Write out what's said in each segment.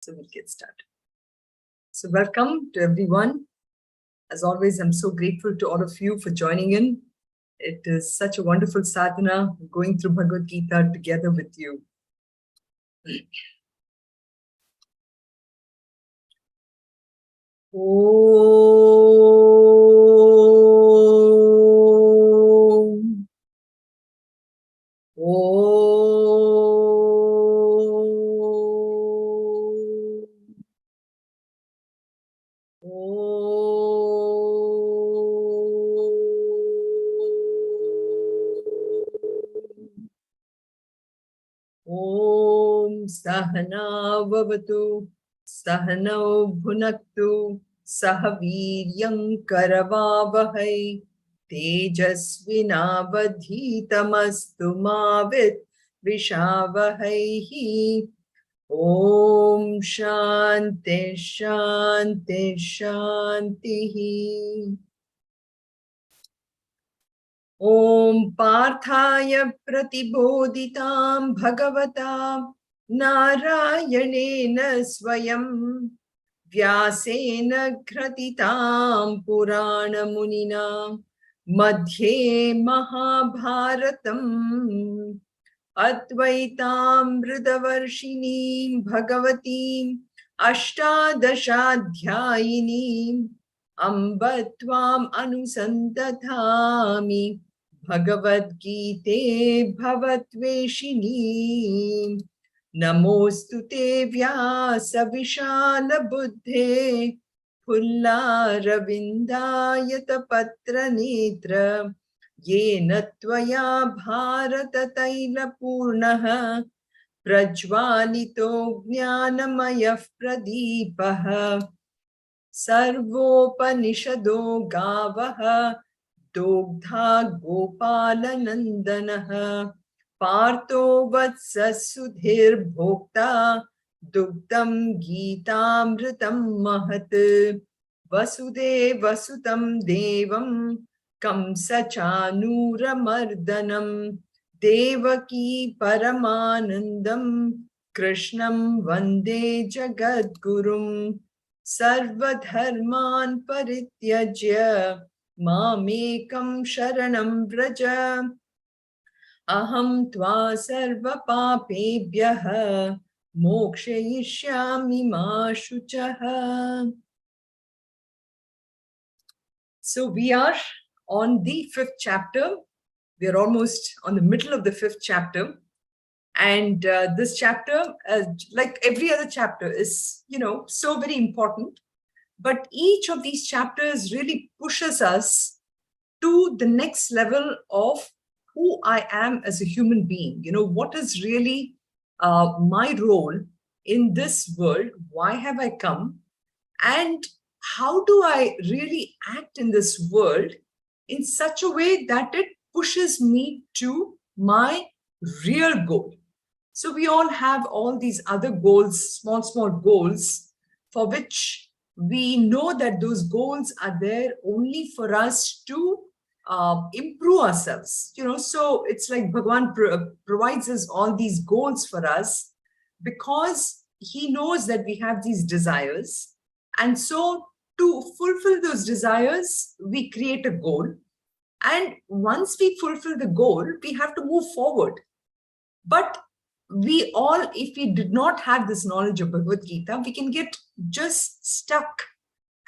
So we'll get started. So welcome to everyone. As always, I'm so grateful to all of you for joining in. It is such a wonderful sadhana going through Bhagavad Gita together with you. Om. Om Sahana Vavatu Sahanau Bhunaktu Sahaviryam Karavavahai Tejasvinavadhitamastu Mavit Vishavahaihi. Om Shanti Shanti Shantihi. Om Parthaya Pratibodhitam Bhagavata Narayanena Swayam Vyasena Kratitam Purana Munina Madhye Mahabharatam Advaitam Vridavarshini Bhagavati Ashtadashadhyayini Ambatvam Anusantathami Bhagavad Gita Bhavatveshini Namostute Vyasa Vishala Buddhe Pulla Ravindayata Patra Netra Yena Tvaya Bharata Taila Purnaha Prajvalito Jnanamayah Pradipaha Sarvopanishado Gavaha Dogdha Gopalanandanaha Partho Vatsasudhir Bhokta Dugdam Gitamritam Mahat Vasude Vasutam Devam Kamsa Chanuramardanam Devaki Paramanandam Krishnam Vande Jagadgurum Sarvadharman Parityajya Mamekam Sharanam Vraja Aham Tva Sarva Papebhyaha Mokshayishyami Ma Shuchaha. So we are on the 5th chapter. We are almost on the middle of the 5th chapter. And this chapter, like every other chapter, is, so very important. But each of these chapters really pushes us to the next level of who I am as a human being. What is really my role in this world? Why have I come? And how do I really act in this world in such a way that it pushes me to my real goal? So we all have all these other goals, small goals, for which we know that those goals are there only for us to improve ourselves. So it's like Bhagavan provides us all these goals for us because he knows that we have these desires. And so to fulfill those desires, we create a goal. And once we fulfill the goal, we have to move forward. But we all, if we did not have this knowledge of Bhagavad Gita, we can get just stuck.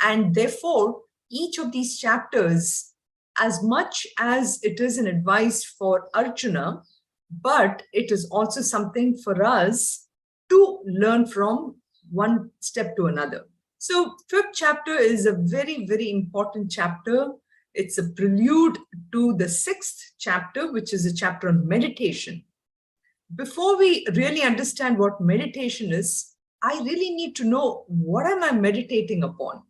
And therefore, each of these chapters, as much as it is an advice for Arjuna, but it is also something for us to learn from one step to another. So 5th chapter is a very, very important chapter. It's a prelude to the 6th chapter, which is a chapter on meditation. Before we really understand what meditation is, I really need to know what am I meditating upon.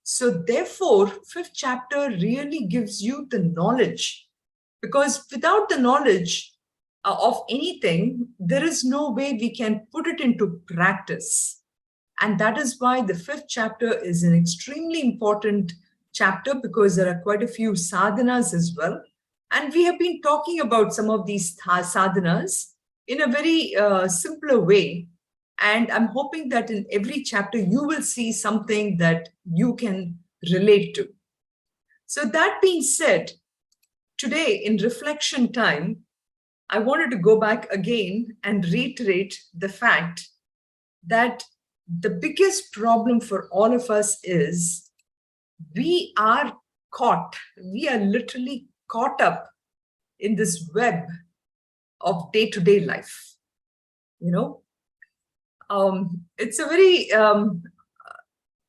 So therefore, 5th chapter really gives you the knowledge, because without the knowledge of anything, there is no way we can put it into practice. And that is why the 5th chapter is an extremely important chapter, because there are quite a few sadhanas as well. And we have been talking about some of these sadhanas in a very simpler way. And I'm hoping that in every chapter, you will see something that you can relate to. So that being said, today in reflection time, I wanted to go back again and reiterate the fact that the biggest problem for all of us is we are literally caught up in this web of day-to-day life. It's a very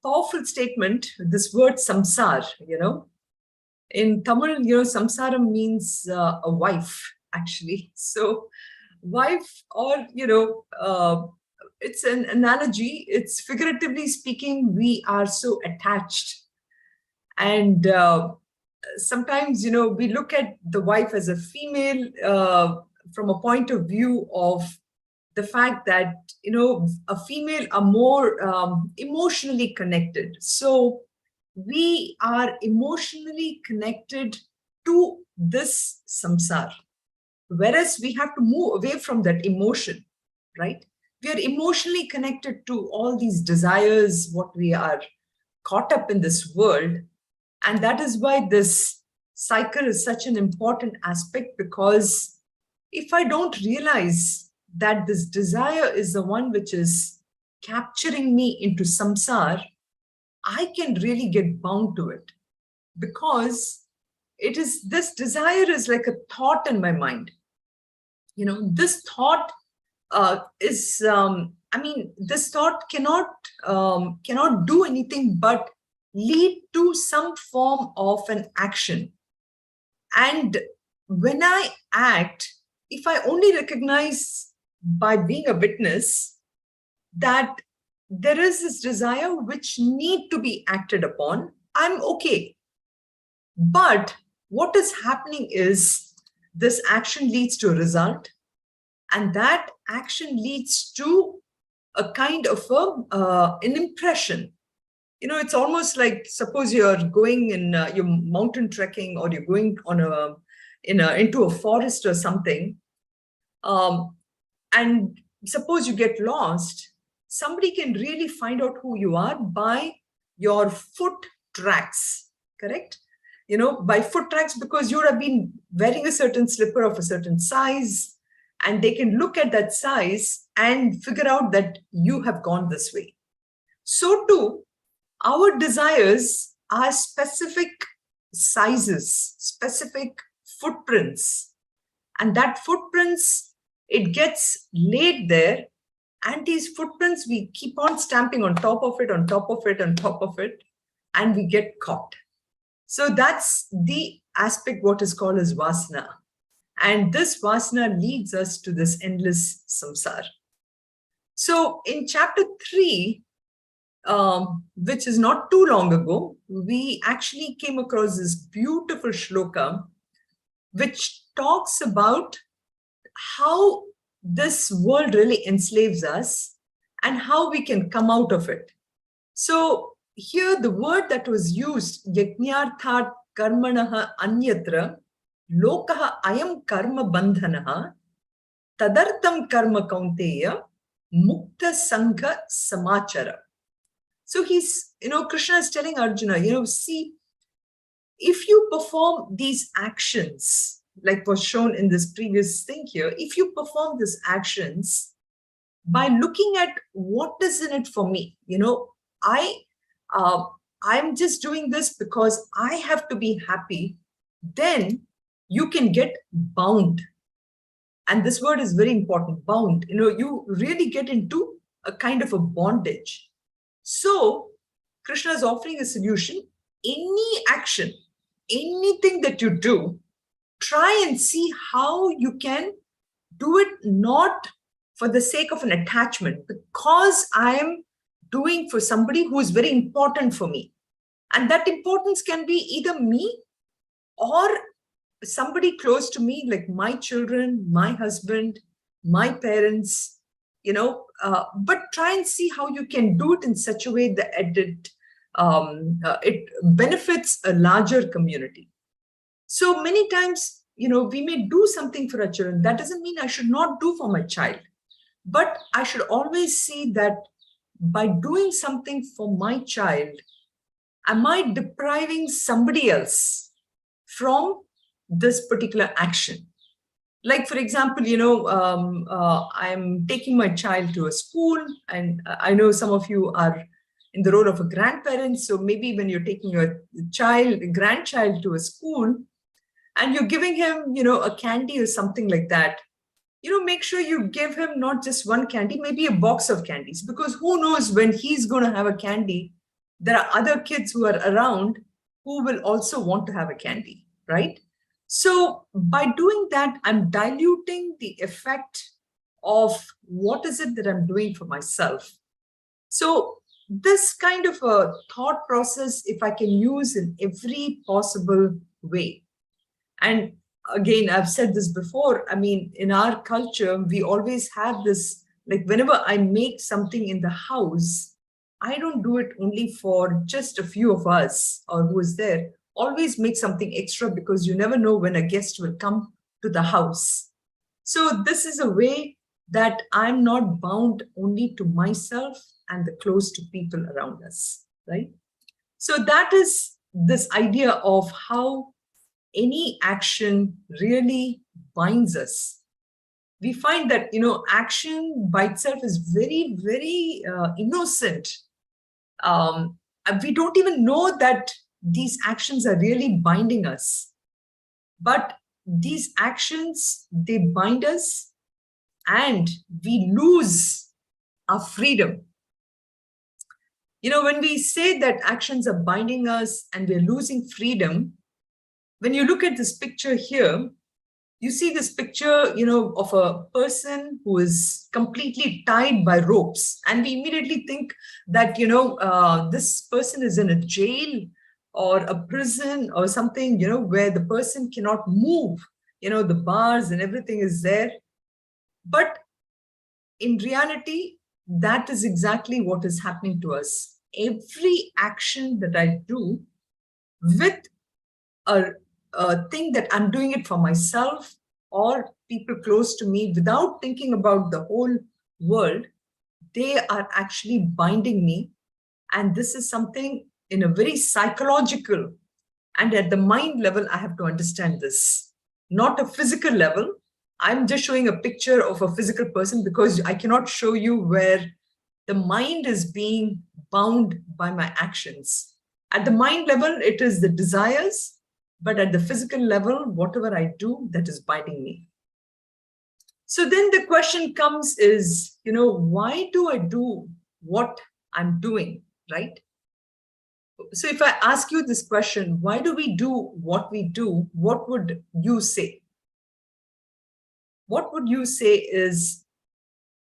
powerful statement, this word samsar. In Tamil, samsaram means a wife, actually. So wife, or, it's an analogy. It's figuratively speaking, we are so attached. And sometimes, we look at the wife as a female from a point of view of the fact that, a female are more emotionally connected. So we are emotionally connected to this samsar, whereas we have to move away from that emotion, right? We are emotionally connected to all these desires, what we are caught up in this world. And that is why this cycle is such an important aspect, because if I don't realize that this desire is the one which is capturing me into samsar, I can really get bound to it, because this desire is like a thought in my mind. This thought this thought cannot do anything but lead to some form of an action. And when I act, if I only recognize by being a witness that there is this desire which need to be acted upon, I'm okay. But what is happening is this action leads to a result, and that action leads to a kind of an impression. It's almost like, suppose you're going in you're mountain trekking, or you're going on into a forest or something, and suppose you get lost. Somebody can really find out who you are by your foot tracks, correct? By foot tracks, because you would have been wearing a certain slipper of a certain size, and they can look at that size and figure out that you have gone this way. So too, our desires are specific sizes, specific footprints. And that footprints, it gets laid there. And these footprints, we keep on stamping on top of it, on top of it, on top of it, and we get caught. So that's the aspect what is called as vasana. And this vasana leads us to this endless samsara. So in chapter 3, which is not too long ago, we actually came across this beautiful shloka, which talks about how this world really enslaves us and how we can come out of it. So here the word that was used, yajnarthat karmanaha anyatra lokaha ayam karma bandhanaha tadartam karma kaunteya mukta sangha samachara. So he's, Krishna is telling Arjuna, see, if you perform these actions, like was shown in this previous thing here, if you perform these actions by looking at what is in it for me, I'm just doing this because I have to be happy, then you can get bound. And this word is very important, bound. You really get into a kind of a bondage. So Krishna is offering a solution. Any action, anything that you do, try and see how you can do it not for the sake of an attachment, because I am doing for somebody who is very important for me. And that importance can be either me or somebody close to me, like my children, my husband, my parents, but try and see how you can do it in such a way that it benefits a larger community. So many times, we may do something for our children. That doesn't mean I should not do for my child. But I should always see that by doing something for my child, am I depriving somebody else from this particular action? Like, for example, I'm taking my child to a school, and I know some of you are in the role of a grandparent. So maybe when you're taking your grandchild to a school and you're giving him, a candy or something like that, make sure you give him not just one candy, maybe a box of candies, because who knows when he's going to have a candy, there are other kids who are around who will also want to have a candy, right? So by doing that, I'm diluting the effect of what is it that I'm doing for myself. So this kind of a thought process, if I can use in every possible way. And again, I've said this before, I mean, in our culture, we always have this, like whenever I make something in the house, I don't do it only for just a few of us or who is there. Always make something extra, because you never know when a guest will come to the house. So this is a way that I'm not bound only to myself and the close to people around us, right? So that is this idea of how any action really binds us. We find that, action by itself is very, very innocent. We don't even know that these actions are really binding us. But these actions, they bind us, and we lose our freedom. When we say that actions are binding us and we're losing freedom, when you look at this picture here, you see this picture, of a person who is completely tied by ropes. And we immediately think that, this person is in a jail or a prison or something, where the person cannot move, the bars and everything is there. But in reality, that is exactly what is happening to us. Every action that I do with a thing that I'm doing it for myself or people close to me without thinking about the whole world, they are actually binding me. And this is something in a very psychological and at the mind level, I have to understand this, not a physical level. I'm just showing a picture of a physical person because I cannot show you where the mind is being bound by my actions. At the mind level, it is the desires, but at the physical level, whatever I do, that is binding me. So then the question comes is, why do I do what I'm doing, right? So if I ask you this question, why do we do what we do? What would you say? What would you say is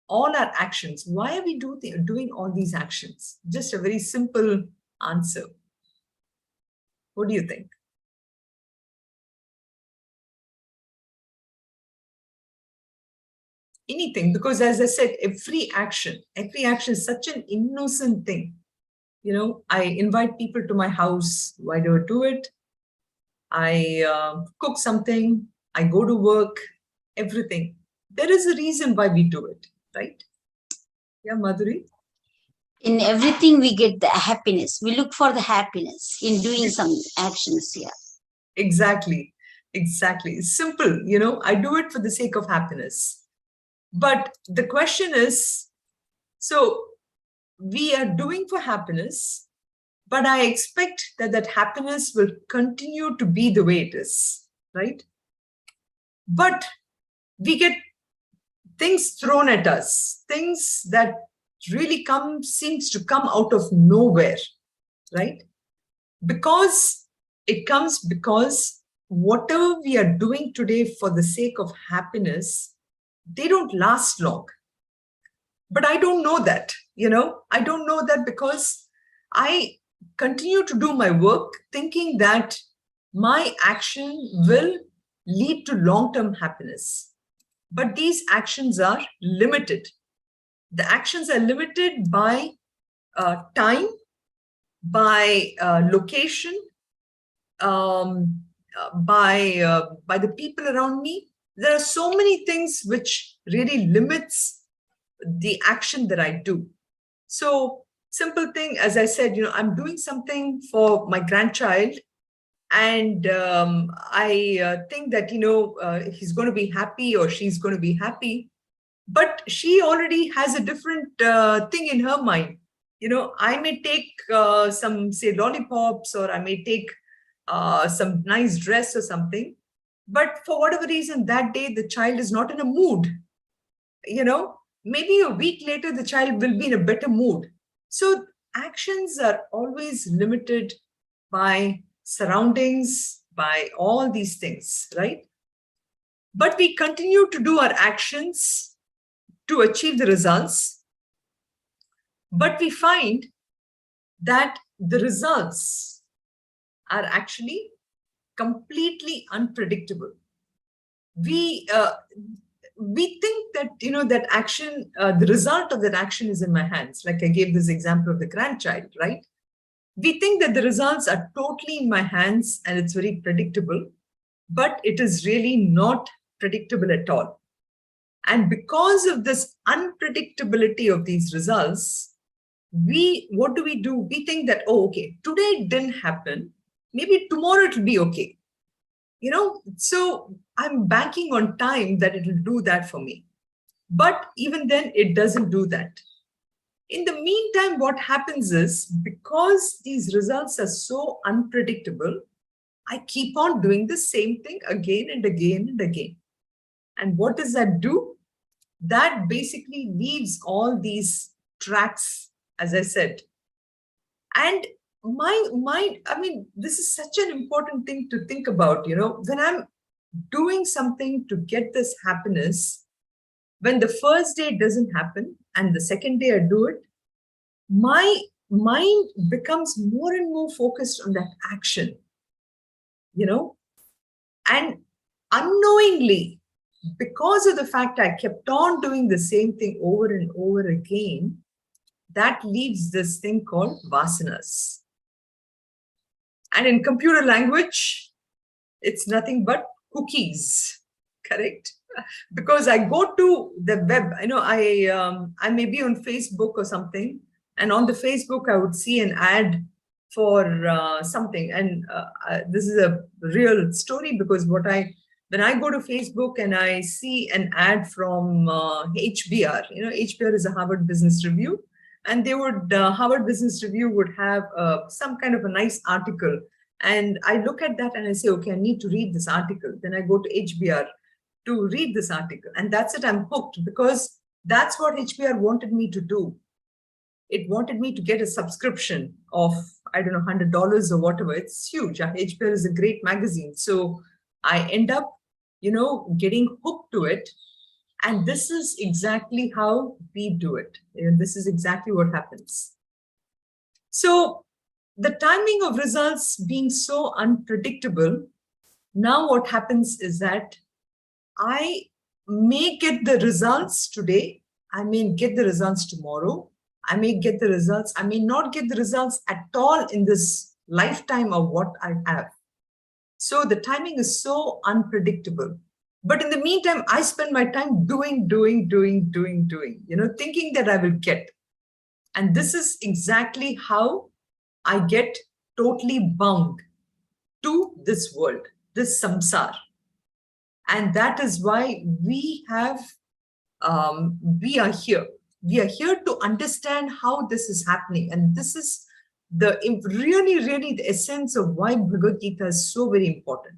all our actions? Why are we doing all these actions? Just a very simple answer. What do you think? Anything, because as I said, every action is such an innocent thing. I invite people to my house. Why do I do it? I cook something. I go to work, everything. There is a reason why we do it, right? Yeah, Madhuri? In everything, we get the happiness. We look for the happiness in doing some actions here. Exactly. It's simple. I do it for the sake of happiness. But the question is, so we are doing for happiness, but I expect that happiness will continue to be the way it is, right? But we get things thrown at us, things that really seems to come out of nowhere, right? Because whatever we are doing today for the sake of happiness, they don't last long. But I don't know that, I don't know that because I continue to do my work thinking that my action will lead to long-term happiness. But these actions are limited. The actions are limited by time, by location, by the people around me. There are so many things which really limits the action that I do. So simple thing, as I said, I'm doing something for my grandchild, and I think that, he's going to be happy or she's going to be happy. But she already has a different thing in her mind. I may take some, say, lollipops, or I may take some nice dress or something. But for whatever reason, that day, the child is not in a mood. Maybe a week later, the child will be in a better mood. So actions are always limited by surroundings, by all these things, right? But we continue to do our actions to achieve the results. But we find that the results are actually completely unpredictable. We think that, that action, the result of that action is in my hands. Like I gave this example of the grandchild, right? We think that the results are totally in my hands and it's very predictable, but it is really not predictable at all. And because of this unpredictability of these results, what do? We think that, oh, okay, today it didn't happen. Maybe tomorrow it'll be okay. So I'm banking on time that it'll do that for me. But even then, it doesn't do that. In the meantime, what happens is, because these results are so unpredictable, I keep on doing the same thing again and again and again. And what does that do? That basically leaves all these tracks, as I said. And my mind, this is such an important thing to think about, when I'm doing something to get this happiness, when the first day it doesn't happen and the second day I do it, my mind becomes more and more focused on that action, and unknowingly, because of the fact I kept on doing the same thing over and over again, that leaves this thing called vasanas. And in computer language, it's nothing but cookies, correct? Because I go to the web, I may be on Facebook or something, and on the Facebook, I would see an ad for something. And this is a real story, because when I go to Facebook and I see an ad from HBR, HBR is a Harvard Business Review, and Harvard Business Review would have some kind of a nice article. And I look at that and I say, okay, I need to read this article. Then I go to HBR to read this article. And that's it, I'm hooked, because that's what HBR wanted me to do. It wanted me to get a subscription of, I don't know, $100 or whatever. It's huge. HBR is a great magazine. So I end up, getting hooked to it. And this is exactly how we do it. This is exactly what happens. So the timing of results being so unpredictable, now what happens is that I may get the results today. I may get the results tomorrow. I may get the results. I may not get the results at all in this lifetime of what I have. So the timing is so unpredictable. But in the meantime, I spend my time doing, thinking that I will get. And this is exactly how I get totally bound to this world, this samsara. And that is why we are here. We are here to understand how this is happening. And this is really the essence of why Bhagavad Gita is so very important.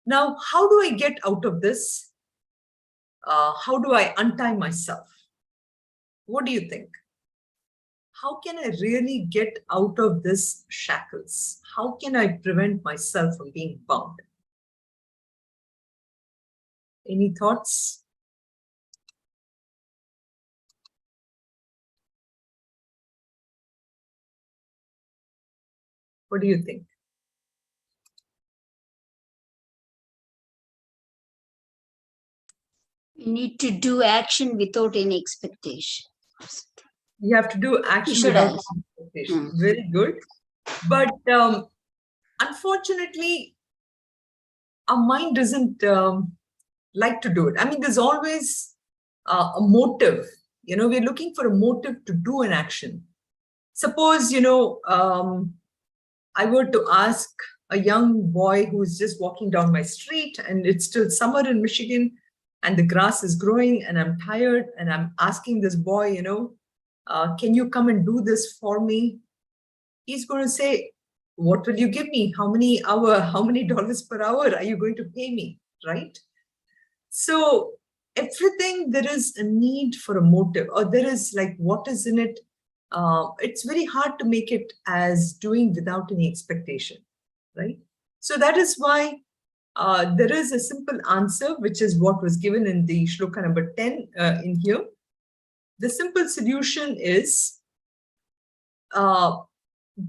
Now, how do I get out of this? How do I untie myself? What do you think? How can I really get out of this shackles? How can I prevent myself from being bound? Any thoughts? What do you think? You need to do action without any expectation. You have to do action without expectation. Very good. But unfortunately, our mind doesn't like to do it. There's always a motive. We're looking for a motive to do an action. Suppose, I were to ask a young boy who's just walking down my street, and it's still summer in Michigan, and the grass is growing, and I'm tired, and I'm asking this boy, can you come and do this for me? He's going to say, what will you give me? How many dollars per hour are you going to pay me? Right? So everything, there is a need for a motive, or there is like, what is in it? It's very hard to make it as doing without any expectation, right? So that is why there is a simple answer, which is what was given in the shloka number 10 in here. The simple solution is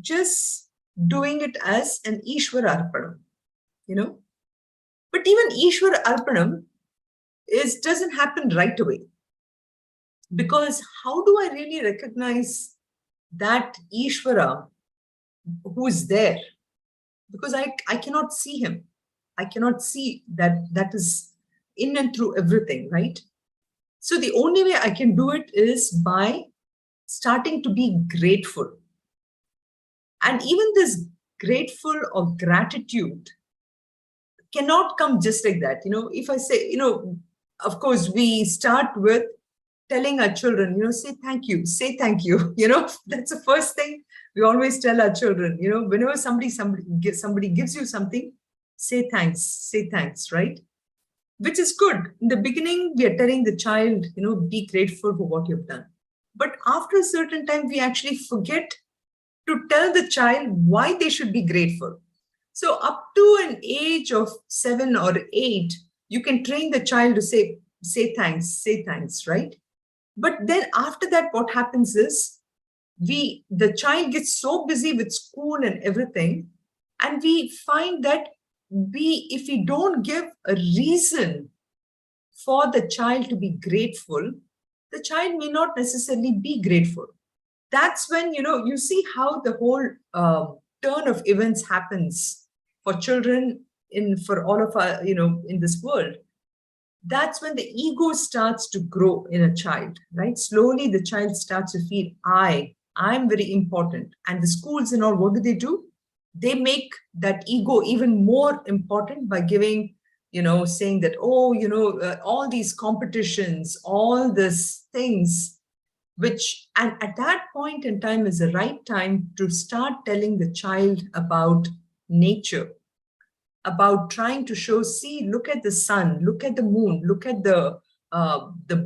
just doing it as an Ishvara Arpanam, But even Ishvara Arpanam doesn't happen right away. Because how do I really recognize that Ishvara who is there? Because I cannot see him. I cannot see that is in and through everything, right? So the only way I can do it is by starting to be grateful. And even this grateful or gratitude cannot come just like that. If I say, of course, we start with telling our children, say thank you, that's the first thing we always tell our children, whenever somebody gives you something, say thanks, right? Which is good. In the beginning, we are telling the child, be grateful for what you've done. But after a certain time, we actually forget to tell the child why they should be grateful. So up to an age of 7 or 8, you can train the child to say thanks, right? But then after that, what happens is the child gets so busy with school and everything, and we find that if we don't give a reason for the child to be grateful, the child may not necessarily be grateful. That's when, you see how the whole turn of events happens for children for all of our, in this world. That's when the ego starts to grow in a child, right? Slowly the child starts to feel, I'm very important. And the schools and all, what do? They make that ego even more important by giving, saying that, all these competitions, all these things, and at that point in time is the right time to start telling the child about nature, about trying to show, see, look at the sun, look at the moon, look at the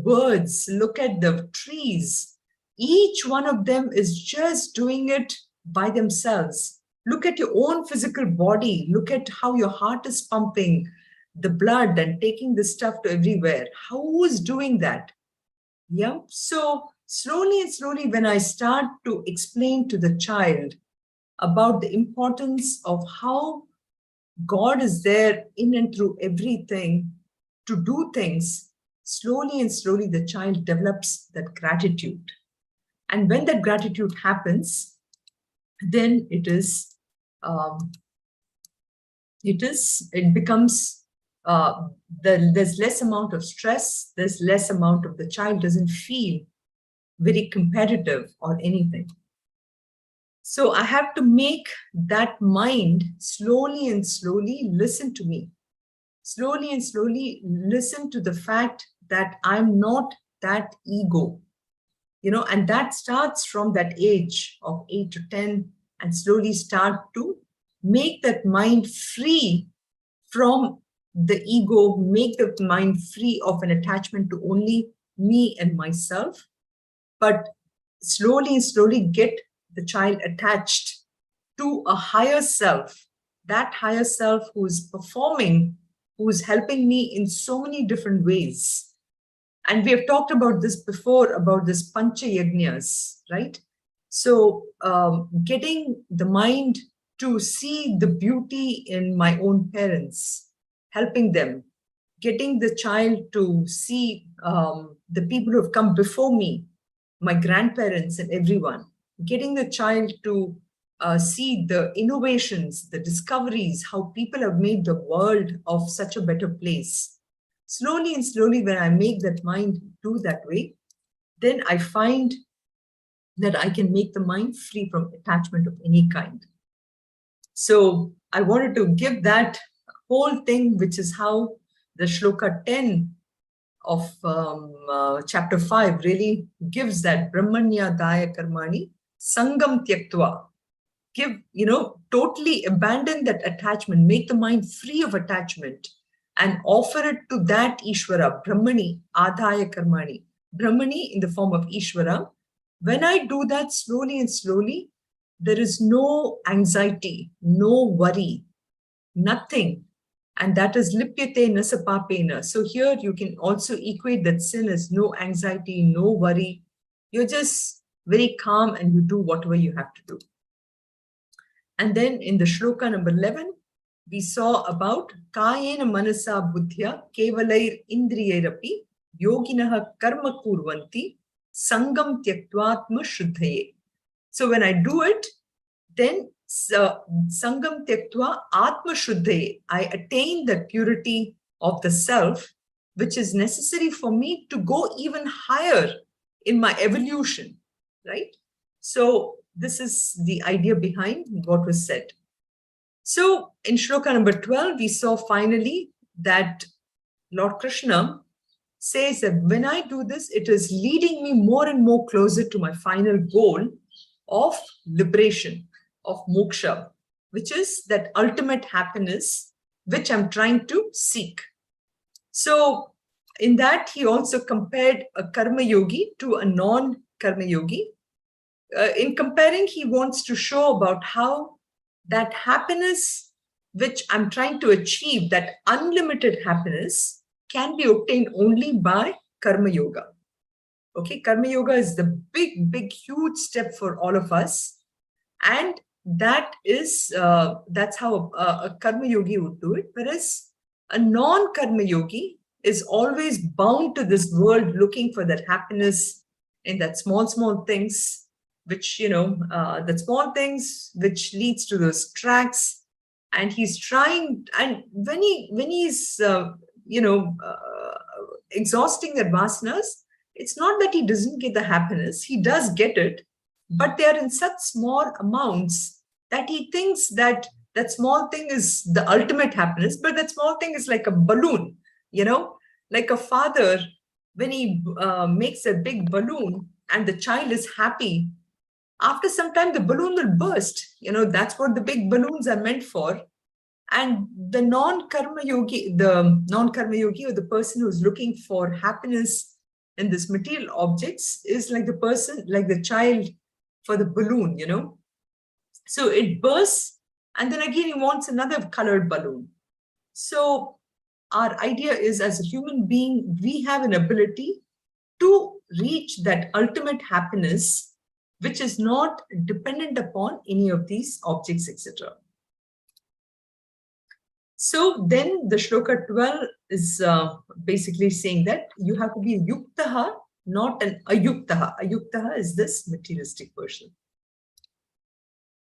birds, look at the trees. Each one of them is just doing it by themselves. Look at your own physical body. Look at how your heart is pumping the blood and taking the stuff to everywhere. Who is doing that? Yeah. So slowly and slowly, when I start to explain to the child about the importance of how God is there in and through everything to do things, slowly and slowly the child develops that gratitude. And when that gratitude happens, then it becomes, there's less amount of stress, there's less amount of, the child doesn't feel very competitive or anything. So I have to make that mind slowly and slowly listen to me. Slowly and slowly listen to the fact that I'm not that ego. And that starts from that age of 8 to 10, and slowly start to make that mind free from the ego, make the mind free of an attachment to only me and myself, but slowly and slowly get the child attached to a higher self, that higher self who's performing, who's helping me in so many different ways. And we have talked about this before, about this Pancha Yajnas, right? So getting the mind to see the beauty in my own parents, helping them, getting the child to see the people who have come before me, my grandparents and everyone, getting the child to see the innovations, the discoveries, how people have made the world of such a better place. slowly and slowly, when I make that mind do that way, then I find that I can make the mind free from attachment of any kind. So I wanted to give that whole thing, which is how the shloka 10 of chapter 5 really gives that Brahmanya Daya Karmani Sangam Tyaktva. Give, totally abandon that attachment, make the mind free of attachment and offer it to that Ishvara, Brahmani, Adhaya Karmani, Brahmani in the form of Ishvara. When I do that slowly and slowly, there is no anxiety, no worry, nothing. And that is lipyate nasapapena. So here you can also equate that sin as no anxiety, no worry. You're just very calm and you do whatever you have to do. And then in the shloka number 11, we saw about kayena manasa buddhya kevalair indriyairapi yoginaha karma kurvanti sangam tyaktvatma shuddhaye. So when I do it, then sangam tyaktva atma shuddhaye, I attain the purity of the self, which is necessary for me to go even higher in my evolution, right? So this is the idea behind what was said. So in shloka number 12, we saw finally that Lord Krishna says that when I do this, it is leading me more and more closer to my final goal of liberation, of moksha, which is that ultimate happiness, which I'm trying to seek. So in that, he also compared a karma yogi to a non-karma yogi. In comparing, he wants to show about how that happiness which I'm trying to achieve, that unlimited happiness, can be obtained only by karma yoga. Okay, karma yoga is the big, huge step for all of us. And that is, that's how a karma yogi would do it. Whereas a non-karma yogi is always bound to this world looking for that happiness in that small things, which, that small things which leads to those tracks. And he's trying, and when he's, exhausting their vasanas, it's not that he doesn't get the happiness, he does get it, but they are in such small amounts that he thinks that that small thing is the ultimate happiness, but that small thing is like a balloon, like a father, when he makes a big balloon and the child is happy, after some time the balloon will burst. That's what the big balloons are meant for. And the non-karma yogi or the person who's looking for happiness in this material objects is like the child for the balloon, So it bursts, and then again he wants another colored balloon. So our idea is, as a human being, we have an ability to reach that ultimate happiness, which is not dependent upon any of these objects, etc. So then the shloka 12 is basically saying that you have to be a yuktaha, not an ayuktaha. Ayuktaha is this materialistic person.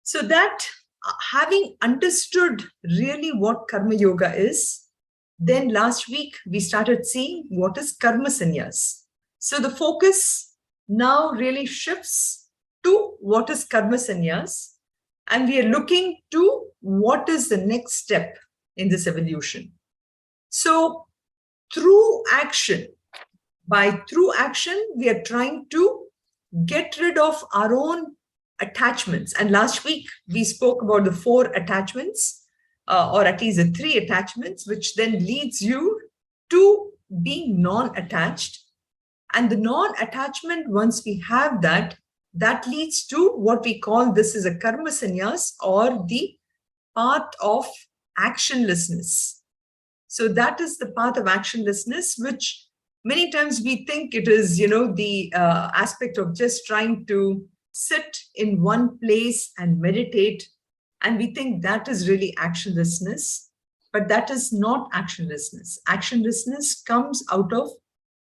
So that having understood really what karma yoga is, then last week we started seeing what is karma sannyas. So the focus now really shifts to what is karma sannyas, and we are looking to what is the next step in this evolution. So through action, we are trying to get rid of our own attachments. And last week we spoke about the 4 attachments, or at least the 3 attachments, which then leads you to being non-attached. And the non-attachment, once we have that leads to what we call this is a karma sannyas, or the path of actionlessness. So that is the path of actionlessness, which many times we think it is, the aspect of just trying to sit in one place and meditate. And we think that is really actionlessness, but that is not actionlessness. Actionlessness comes out of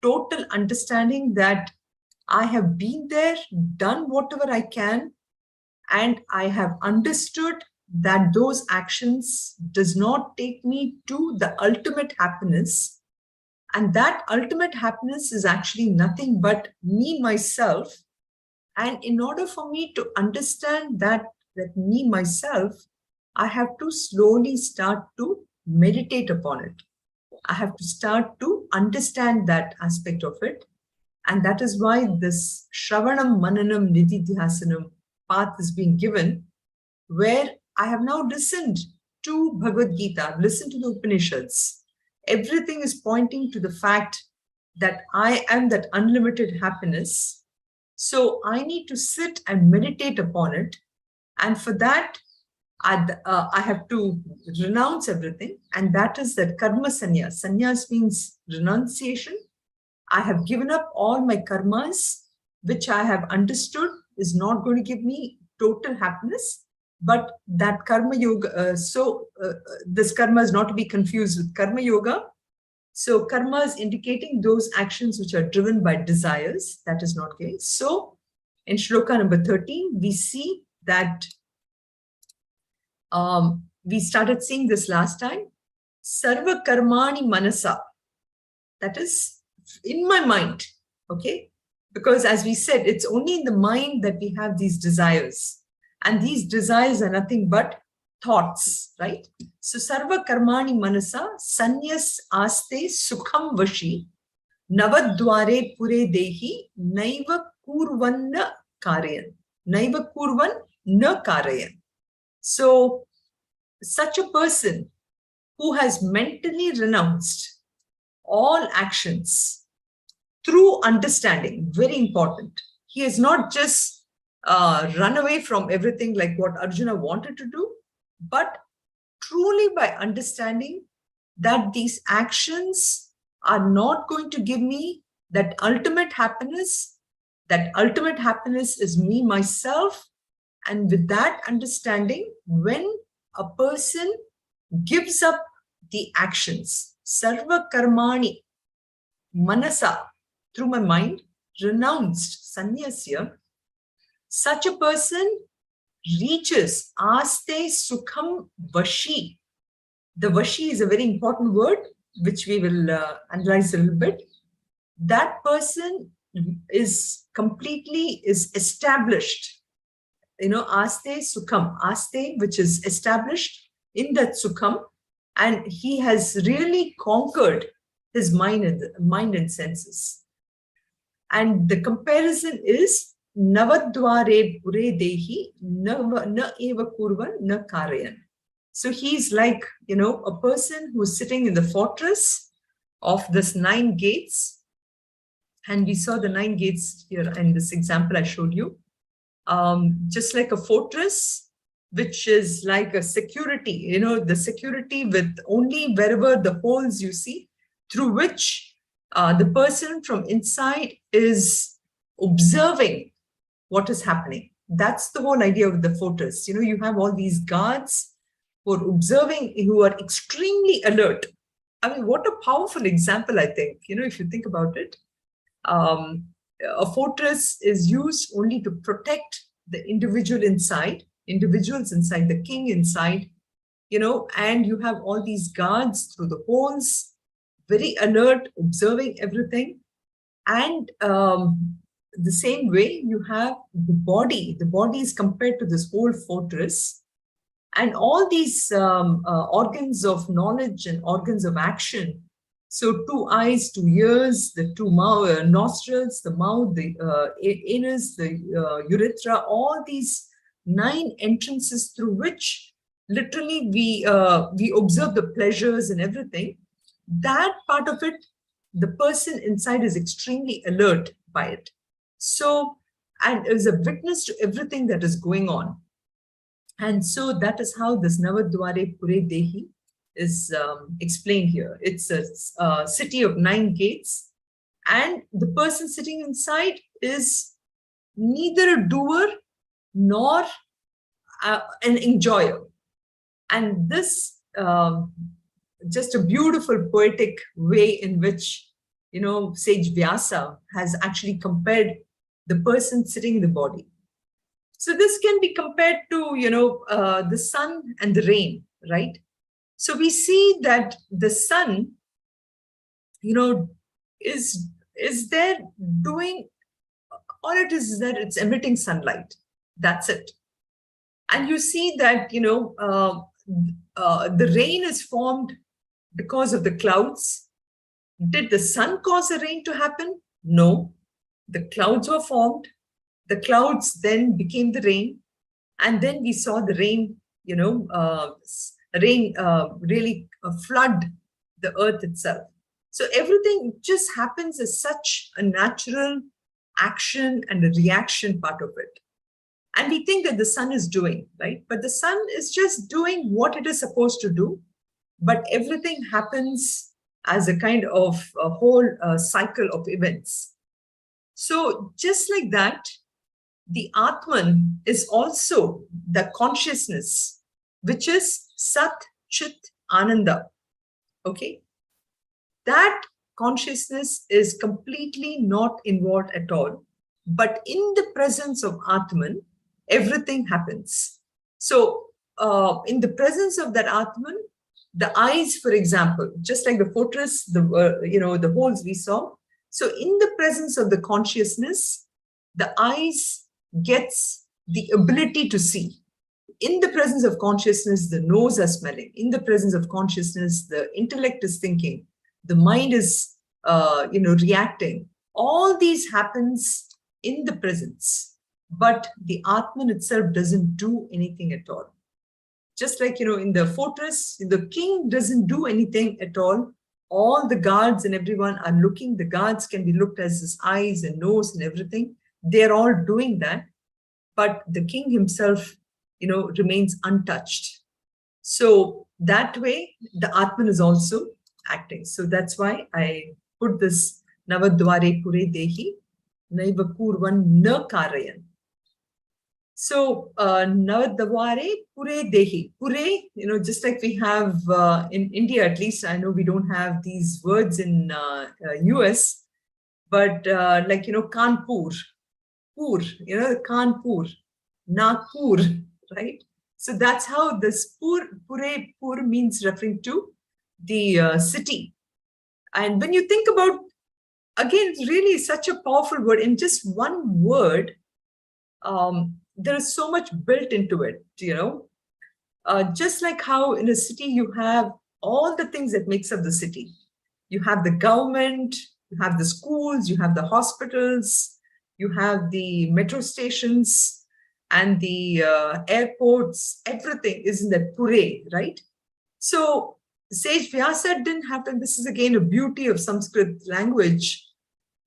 total understanding that I have been there, done whatever I can, and I have understood that those actions does not take me to the ultimate happiness, And that ultimate happiness is actually nothing but me, myself. And in order for me to understand that me, myself, I have to slowly start to meditate upon it. I have to start to understand that aspect of it. And that is why this Shravanam, Mananam, Nididhyasanam path is being given, where I have now listened to Bhagavad Gita, I've listened to the Upanishads. Everything is pointing to the fact that I am that unlimited happiness. So I need to sit and meditate upon it. And for that, I have to renounce everything. And that is that karma sannyas. Sannyas means renunciation. I have given up all my karmas, which I have understood is not going to give me total happiness. But that karma yoga, this karma is not to be confused with karma yoga. So karma is indicating those actions which are driven by desires. That is not okay. So in shloka number 13, we see that we started seeing this last time. Sarva karmani manasa. That is in my mind. Okay. Because as we said, it's only in the mind that we have these desires. And these desires are nothing but thoughts, right? So sarva karmani manasa sanyas aste sukham vashi navadware pure dehi naiva kurvanna karayan. Naiva kurvan na karayan. So such a person who has mentally renounced all actions through understanding, very important. He has not just run away from everything like what Arjuna wanted to do, but truly by understanding that these actions are not going to give me that ultimate happiness. That ultimate happiness is me, myself. And with that understanding, when a person gives up the actions, sarva karmani, manasa, through my mind, renounced, sannyasya, such a person reaches aste sukham vashi. The vashi is a very important word, which we will analyze a little bit. That person is established. Aste sukham, aste, which is established in that sukham, and he has really conquered his mind and senses. And the comparison is navadware pure dehi na eva kurvan na karayan. So he's like, a person who's sitting in the fortress of this 9 gates. And we saw the 9 gates here in this example I showed you. Just like a fortress, which is like a security, the security with only wherever the holes you see, through which the person from inside is observing what is happening. That's the whole idea of the fortress. You have all these guards who are observing, who are extremely alert. I mean, what a powerful example, I think, if you think about it. A fortress is used only to protect the individuals inside, the king inside, and you have all these guards through the holes, very alert, observing everything. And the same way you have the body. The body is compared to this whole fortress. And all these organs of knowledge and organs of action. So 2 eyes, 2 ears, the 2 nostrils, the mouth, the anus, the urethra, all these 9 entrances through which literally we observe the pleasures and everything. That part of it, the person inside is extremely alert by it. So, and is a witness to everything that is going on. And so that is how this Navadware Pure Dehi is explained here. It's a city of 9 gates, and the person sitting inside is neither a doer nor an enjoyer. And this just a beautiful poetic way in which sage Vyasa has actually compared the person sitting in the body. So this can be compared to the sun and the rain, right? So we see that the sun is there doing, all it is that it's emitting sunlight. That's it. And you see that, the rain is formed because of the clouds. Did the sun cause the rain to happen? No. The clouds were formed. The clouds then became the rain. And then we saw the rain, really flood the earth itself. So everything just happens as such a natural action and a reaction part of it. And we think that the sun is doing, right? But the sun is just doing what it is supposed to do. But everything happens as a kind of a whole cycle of events. So just like that, the Atman is also the consciousness, which is Sat, Chit, Ananda. Okay? That consciousness is completely not involved at all. But in the presence of Atman, everything happens. So in the presence of that Atman, the eyes, for example, just like the fortress, the holes we saw. So in the presence of the consciousness, the eyes gets the ability to see. In the presence of consciousness, the nose are smelling. In the presence of consciousness, the intellect is thinking. The mind is, reacting. All these happens in the presence, but the Atman itself doesn't do anything at all. Just like, in the fortress, the king doesn't do anything at all. All the guards and everyone are looking. The guards can be looked as his eyes and nose and everything. They're all doing that. But the king himself, remains untouched. So that way, the Atman is also acting. So that's why I put this Navadware Pure Dehi, Naiva Kurvan Na Karayan. So, Navadware Pure Dehi. Pure, just like we have in India, at least I know we don't have these words in US, but like, Kanpur, Pur, Kanpur, Nagpur, right? So that's how this Pure means referring to the city. And when you think about, again, it's really such a powerful word. In just one word, there is so much built into it, just like how in a city you have all the things that makes up the city. You have the government, you have the schools, you have the hospitals, you have the metro stations and the airports. Everything is in that Pure, right? So Sage Vyasa didn't have to, this is again a beauty of Sanskrit language.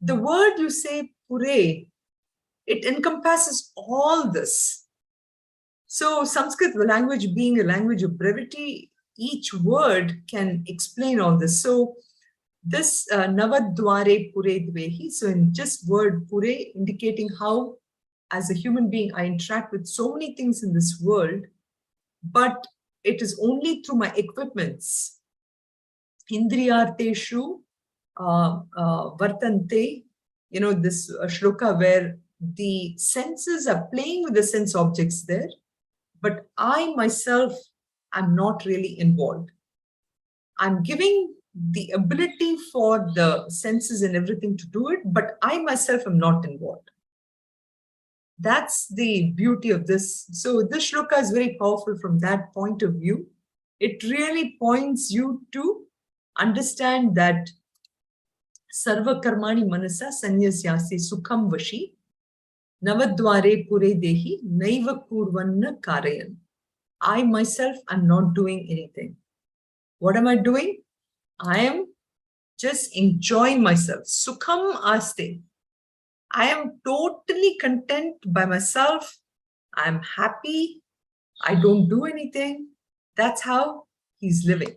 The word you say Pure, it encompasses all this. So Sanskrit language being a language of brevity, each word can explain all this. So this Navadware Pure Dvehi, so in just word Pure, indicating how as a human being I interact with so many things in this world, but it is only through my equipments. Indriyarteshu vartante, this shloka where the senses are playing with the sense objects there, but I myself am not really involved. I'm giving the ability for the senses and everything to do it, but I myself am not involved. That's the beauty of this. So this shloka is very powerful from that point of view. It really points you to understand that Sarva Karmani Manasa Sanyasyasi Sukham Vashi Navadware Pure Dehi Naiva Kurvanna Karayan. I myself am not doing anything. What am I doing? I am just enjoying myself. Sukham Aste. I am totally content by myself. I'm happy. I don't do anything. That's how he's living,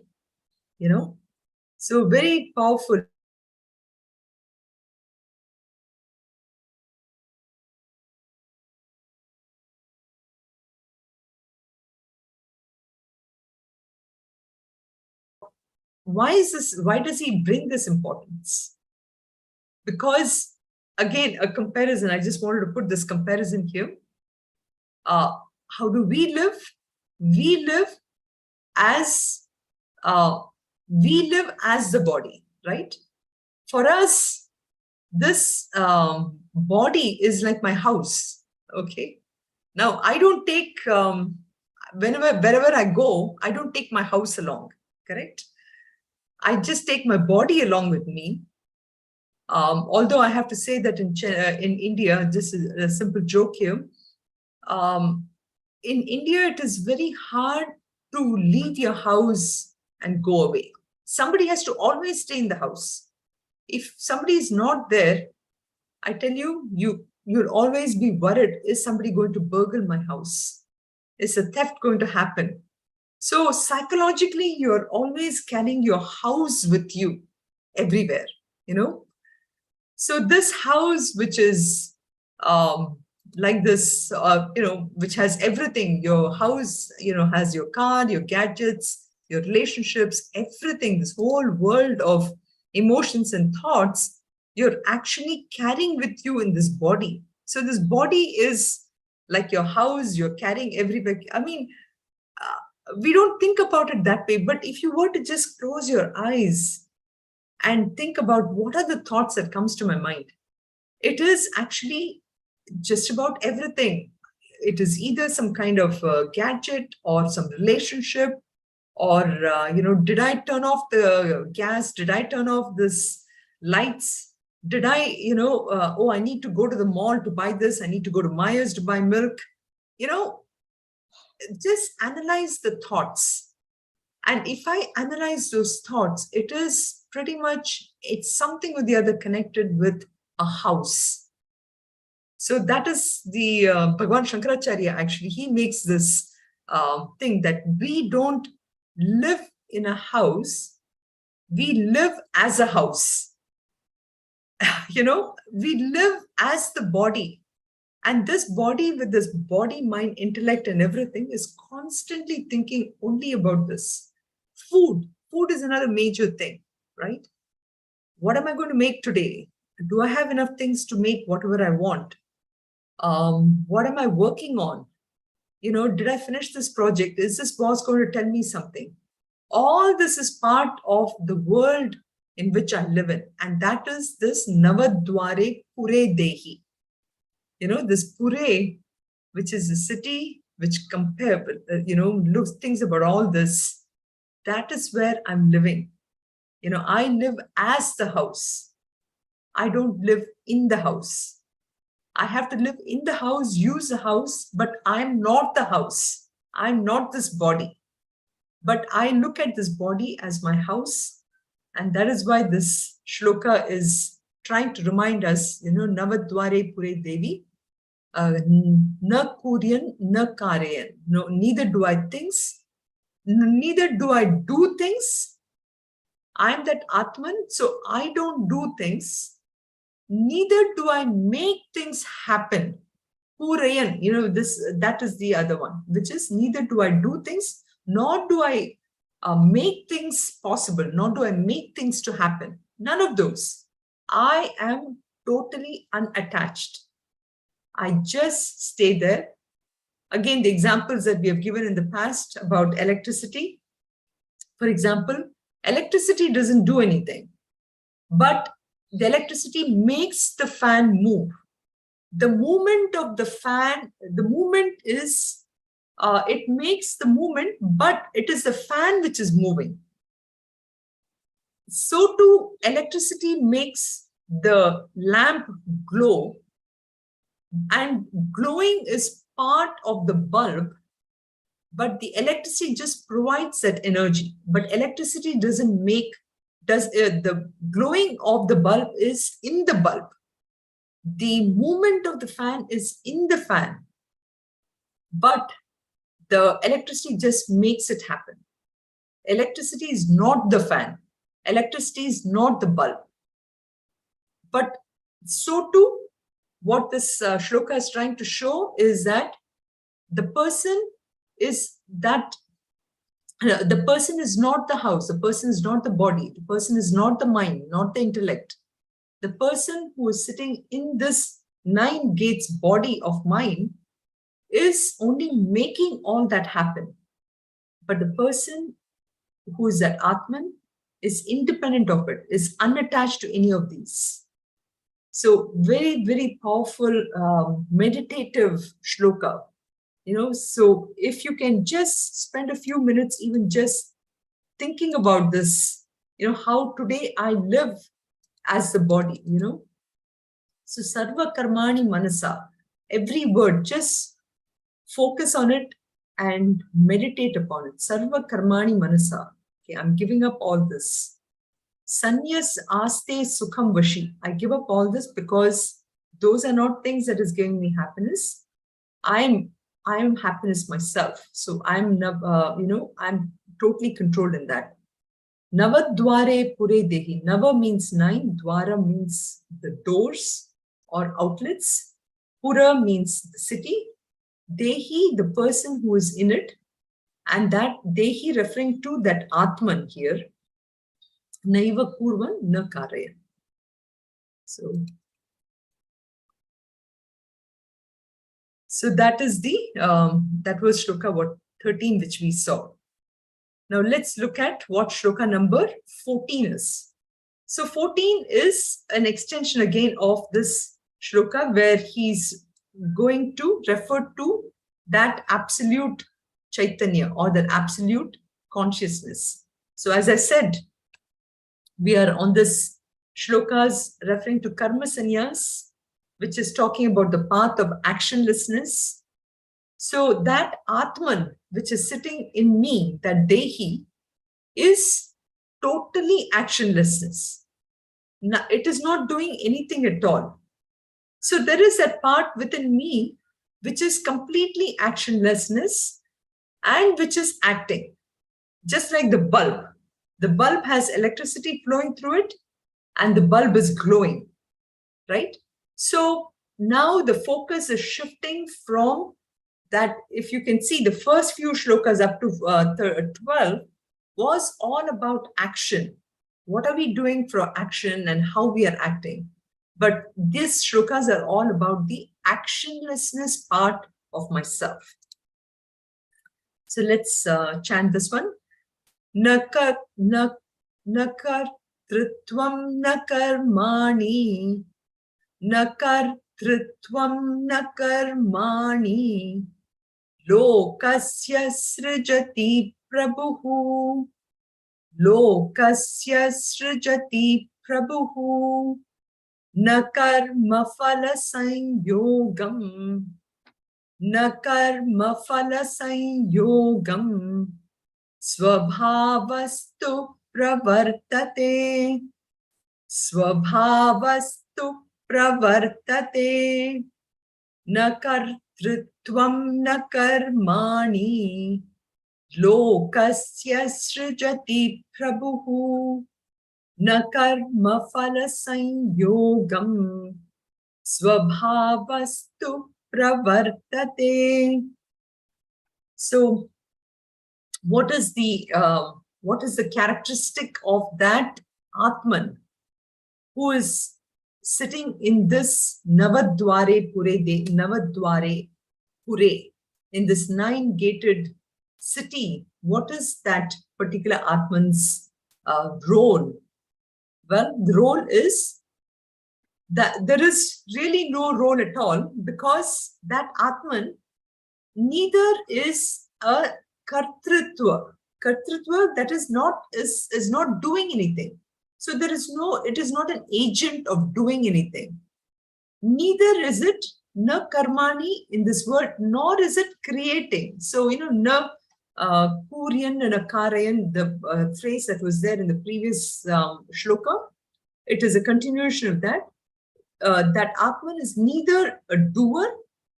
So very powerful. Why is this? Why does he bring this importance? Because, again, a comparison. I just wanted to put this comparison here. How do we live? We live as the body, right? for us, this body is like my house. Okay. Now, I don't take, wherever I go, I don't take my house along. Correct? I just take my body along with me. Although I have to say that in India, this is a simple joke here. In India, it is very hard to leave your house and go away. Somebody has to always stay in the house. If somebody is not there, I tell you, you'll always be worried, is somebody going to burgle my house? Is a theft going to happen? So psychologically, you're always carrying your house with you everywhere, you know? So this house, which is like this, which has everything, your house, has your car, your gadgets, your relationships, everything, this whole world of emotions and thoughts, you're actually carrying with you in this body. So this body is like your house, you're carrying everywhere. I mean, we don't think about it that way, but if you were to just close your eyes and think about what are the thoughts that comes to my mind, it is actually just about everything. It is either some kind of gadget or some relationship, or did I turn off the gas? Did I turn off this lights? Did I, I need to go to the mall to buy this. I need to go to Myers to buy milk. Just analyze the thoughts. And if I analyze those thoughts, it is pretty much, it's something or the other connected with a house. So that is the Bhagavan Shankaracharya, actually, he makes this thing that we don't live in a house, we live as a house. We live as the body. And this body, with this body, mind, intellect, and everything, is constantly thinking only about this. Food is another major thing, right? What am I going to make today? Do I have enough things to make whatever I want? What am I working on? Did I finish this project? Is this boss going to tell me something? All this is part of the world in which I live in. And that is this Navadware Pure Dehi. This Pure, which is a city which looks things about all this. That is where I'm living. I live as the house. I don't live in the house. I have to live in the house, use the house, but I'm not the house. I'm not this body. But I look at this body as my house. And that is why this shloka is trying to remind us, Navadware Pure Devi, na kuryan, na karyan. No, neither do I things, neither do I do things. I'm that Atman, so I don't do things. Neither do I make things happen. Purayan, that is the other one, which is neither do I do things, nor do I make things possible, nor do I make things to happen. None of those. I am totally unattached. I just stay there. Again, the examples that we have given in the past about electricity. For example, electricity doesn't do anything, but the electricity makes the fan move. The movement of the fan, the movement is, it makes the movement, but it is the fan which is moving. So too, electricity makes the lamp glow, and glowing is part of the bulb, but the electricity just provides that energy. But electricity doesn't make, the glowing of the bulb is in the bulb. The movement of the fan is in the fan, but the electricity just makes it happen. Electricity is not the fan. Electricity is not the bulb. But so too, what this shloka is trying to show is that the person is that the person is not the house, the person is not the body, the person is not the mind, not the intellect. The person who is sitting in this 9 gates body of mine is only making all that happen. But the person who is that Atman, is independent of it, is unattached to any of these. So very, very powerful meditative shloka. So if you can just spend a few minutes even just thinking about this, how today I live as the body, So sarva karmani manasa, every word, just focus on it and meditate upon it. Sarva karmani manasa. Okay, I'm giving up all this. Sanyas aste sukham vashi. I give up all this because those are not things that is giving me happiness. I am happiness myself. So I'm totally controlled in that. Navadware pure dehi. Nava means 9. Dwara means the doors or outlets. Pura means the city. Dehi, the person who is in it. And that Dehi referring to that Atman here. Naiva Kurvan na Karaya. So that is that was shloka 13 which we saw. Now let's look at what shloka number 14 is. So 14 is an extension again of this shloka where he's going to refer to that absolute Chaitanya or that absolute consciousness. So as I said, we are on this shlokas referring to karma sannyas, which is talking about the path of actionlessness. So that Atman, which is sitting in me, that Dehi, is totally actionlessness. Now, it is not doing anything at all. So there is that part within me, which is completely actionlessness and which is acting. Just like the bulb. The bulb has electricity flowing through it and the bulb is glowing, right? So now the focus is shifting from that. If you can see, the first few shlokas up to 12 was all about action. What are we doing for action and how we are acting? But these shlokas are all about the actionlessness part of myself. So let's chant this one. Nakar trutvam nakarmani. Nakar trutvam nakarmani. Lokasya srijati prabhu. Lokasya srijati prabhu. Nakarma phala sanyogam. Nakarma phala sanyogam. Svabhavastu pravartate. Svabhavastu pravartate. Nakartrutvam nakarmani. Lokasya srijati prabhu. Nakarma phala sanyogam. Svabhavastu pravartate. So, what is the characteristic of that Atman who is sitting in this Navadware Pure, in this 9-gated city? What is that particular Atman's role? Well, the role is that there is really no role at all, because that Atman neither is a kartrutva. Kartrutva, that is not doing anything. So there is it is not an agent of doing anything. Neither is it na karmani in this word, nor is it creating. So, na kuryan and akarayan, the phrase that was there in the previous shloka, it is a continuation of that. That Atman is neither a doer,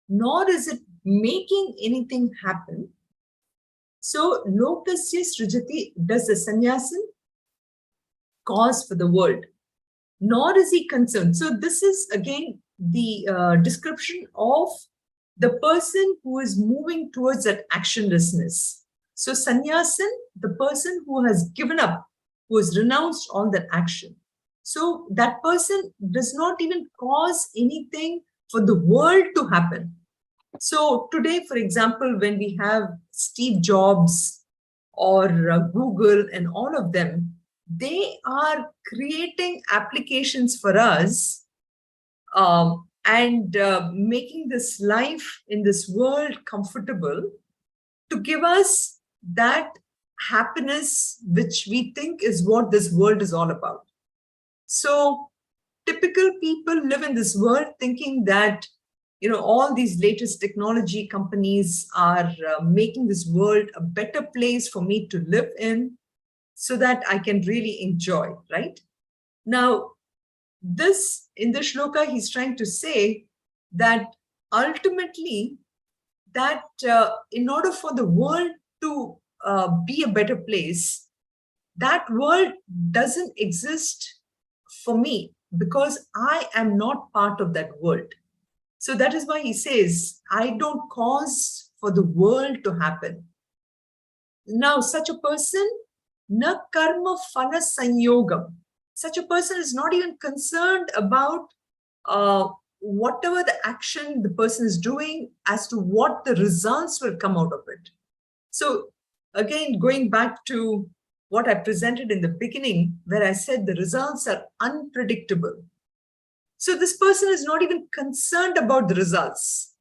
nor is it making anything happen. So, lokasya srijati, does the sannyasin cause for the world, nor is he concerned. So, this is again the description of the person who is moving towards that actionlessness. So, sannyasin, the person who has given up, who has renounced all that action. So, that person does not even cause anything for the world to happen. So today, for example, when we have Steve Jobs or Google and all of them, they are creating applications for us, and making this life in this world comfortable to give us that happiness which we think is what this world is all about. So typical people live in this world thinking that, all these latest technology companies are making this world a better place for me to live in so that I can really enjoy, right? Now, in the shloka, he's trying to say that ultimately, that in order for the world to be a better place, that world doesn't exist for me because I am not part of that world. So that is why he says, I don't cause for the world to happen. Now, such a person, na karma phala sanyogam. Such a person is not even concerned about whatever the action the person is doing as to what the results will come out of it. So again, going back to what I presented in the beginning, where I said the results are unpredictable. So this person is not even concerned about the results.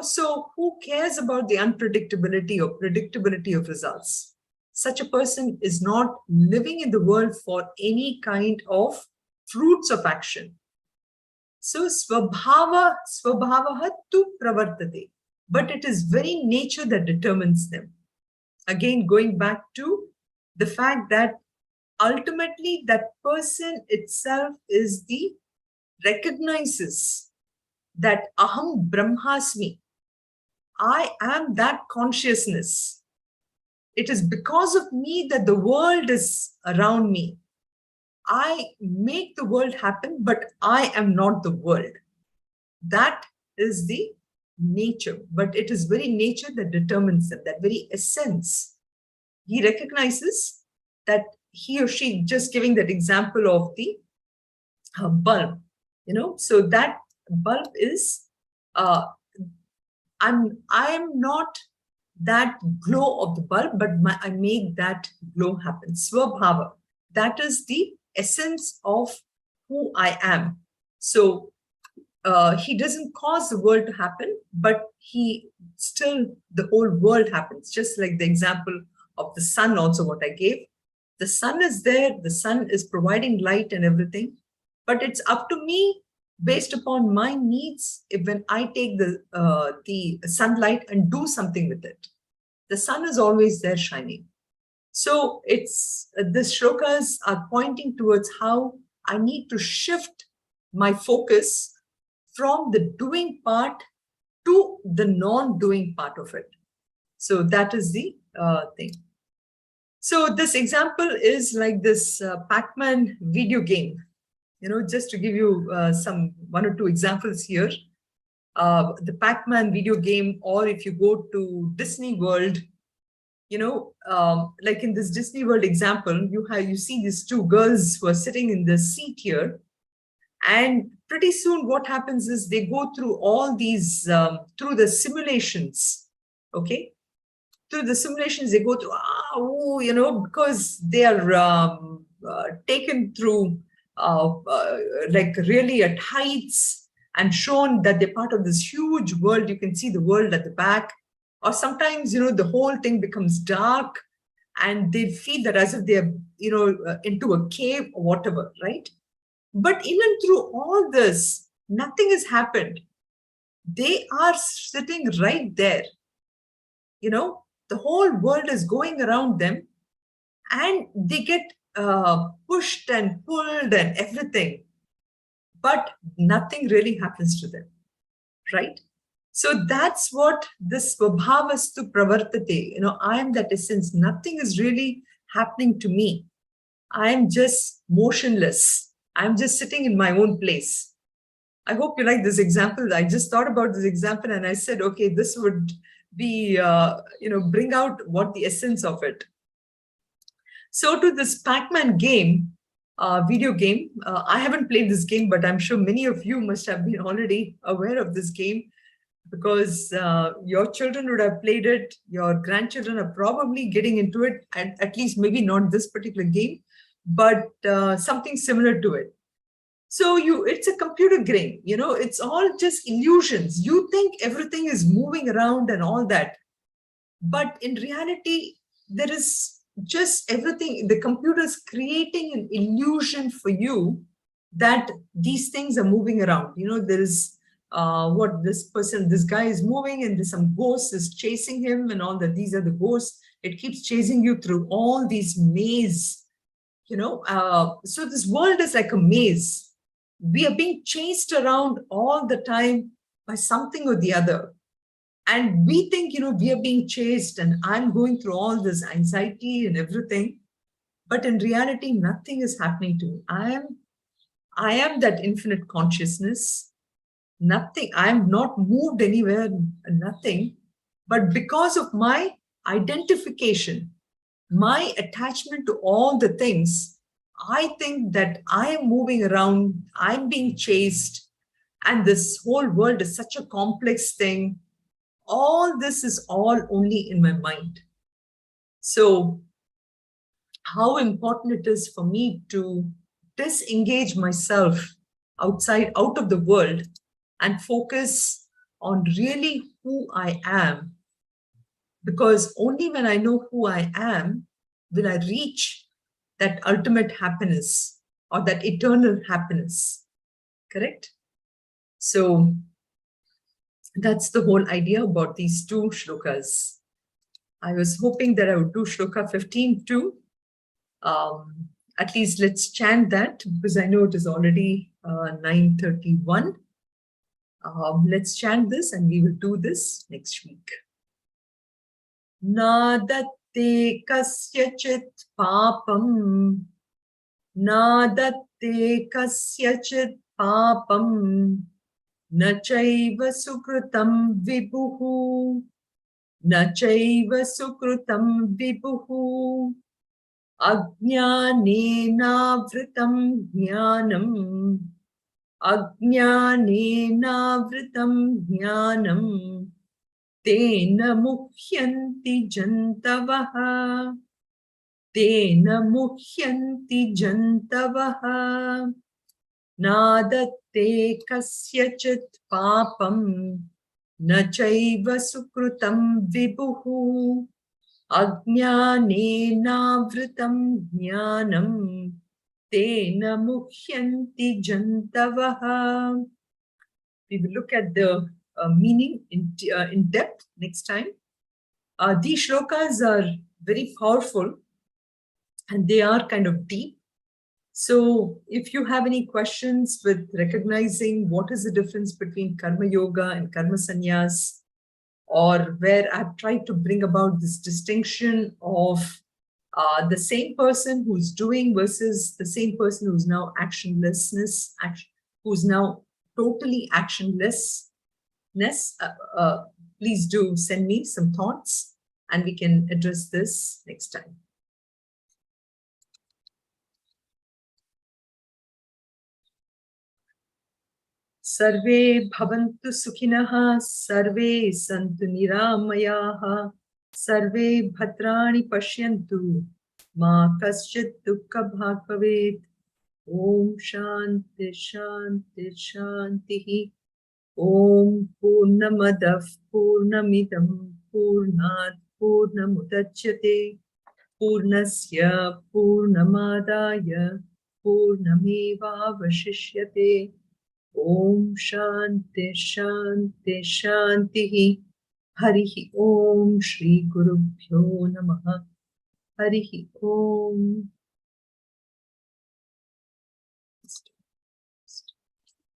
So who cares about the unpredictability or predictability of results? Such a person is not living in the world for any kind of fruits of action. So svabhavaha tu pravartate, but it is very nature that determines them. Again, going back to the fact that ultimately that person itself recognizes that aham brahmasmi, I am that consciousness. It is because of me that the world is around me. I make the world happen, but I am not the world. That is the nature, but it is very nature that determines them, that very essence. He recognizes that he or she, just giving that example of the bulb, so that bulb is, I'm not that glow of the bulb, but I make that glow happen. Swabhava, that is the essence of who I am. So he doesn't cause the world to happen, but the whole world happens. Just like the example of the sun also, what I gave. The sun is there, the sun is providing light and everything, but it's up to me based upon my needs when I take the sunlight and do something with it. The sun is always there shining. So the shlokas are pointing towards how I need to shift my focus from the doing part to the non-doing part of it. So that is the thing. So this example is like this Pac-Man video game. Just to give you one or two examples here. The Pac-Man video game, or if you go to Disney World, like in this Disney World example, you see these two girls who are sitting in the seat here. And pretty soon what happens is they go through all these, through the simulations, okay? Through the simulations, they go through, because they are taken through like really at heights and shown that they're part of this huge world. You can see the world at the back. Or sometimes, the whole thing becomes dark and they feel that as if they're, into a cave or whatever, right? But even through all this, nothing has happened. They are sitting right there. The whole world is going around them and they get pushed and pulled and everything. But nothing really happens to them, right? So that's what this svabhavastu pravartate, I am that essence. Nothing is really happening to me. I am just motionless. I'm just sitting in my own place. I hope you like this example. I just thought about this example and I said, okay, this would be, bring out what the essence of it. So to this Pac-Man game, video game, I haven't played this game, but I'm sure many of you must have been already aware of this game because your children would have played it. Your grandchildren are probably getting into it, and at least maybe not this particular game, but something similar to it. So it's a computer grain, it's all just illusions. You think everything is moving around and all that, but in reality, there is just everything. The computer is creating an illusion for you that these things are moving around. There is this guy is moving, and there's some ghost is chasing him and all that. These are the ghosts. It keeps chasing you through all these maze, so this world is like a maze. We are being chased around all the time by something or the other. And we think, we are being chased and I'm going through all this anxiety and everything. But in reality, nothing is happening to me. I am that infinite consciousness. Nothing. I am not moved anywhere, nothing. But because of my identification, my attachment to all the things, I think that I am moving around, I'm being chased, and this whole world is such a complex thing. All this is all only in my mind. So how important it is for me to disengage myself out of the world and focus on really who I am. Because only when I know who I am will I reach that ultimate happiness or that eternal happiness. Correct? So that's the whole idea about these two shlokas. I was hoping that I would do shloka 15 too. At least let's chant that, because I know it is already 9:31. Let's chant this, and we will do this next week. Nadatte kasyachit papam. Nadatte kasyachit papam. Na chaiva sukrutam vibhuhu. Na chaiva sukrutam vibhuhu. Ajnanenavritam jnanam. Ajnanenavritam jnanam. Tena muhyanti jantavaha. Tena muhyanti jantavaha. Nadatte kasyachit papam. Na chaiva sukrutam vibhuhu. Ajnanenavritam jnanam. Tena muhyanti jantavaha. We will look at the meaning in depth next time. These shlokas are very powerful and they are kind of deep. So if you have any questions with recognizing what is the difference between karma yoga and karma sannyas, or where I've tried to bring about this distinction of the same person who's doing versus the same person who's now actionlessness, who's now totally actionless, please do send me some thoughts and we can address this next time. Sarve bhavantu sukhinah, sarve santu niramayaha, sarve bhadrani pashyantu, ma kaschit dukkha bhag bhavet. Om shanti shanti shantihi. Om Purnamadav Purnamidam Purnat Purnamudachyate Purnasya Purnamadaya Purnameva Vashishyate. Om Shanti Shanti Shantihi. Harihi Om Shri Gurubhyo Namaha. Harihi Om.